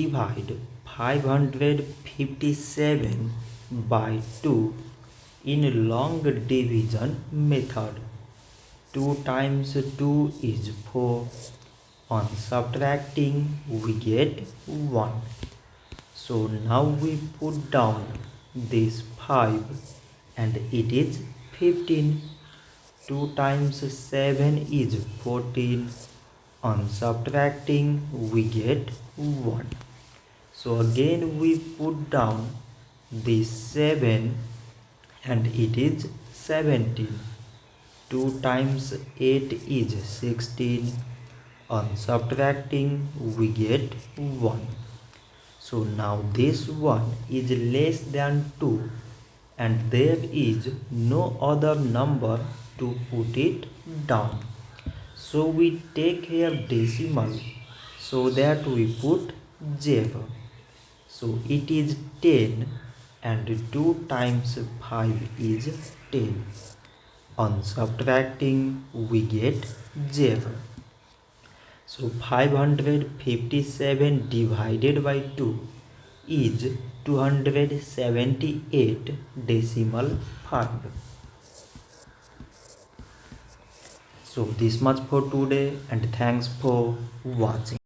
divide 557 by 2 in long division method. 2 times 2 is 4. On subtracting we get 1. So now we put down this 5 and it is 15. 2 times 7 is 14. On subtracting we get 1. So again we put down this 7 and it is 17. 2 times 8 is 16. On subtracting we get 1. So now this 1 is less than 2 and there is no other number to put it down. So we take here decimal so that we put 0. So it is 10 and 2 times 5 is 10. On subtracting we get 0. So 557 divided by 2 is 278 decimal 5. So this much for today and thanks for watching.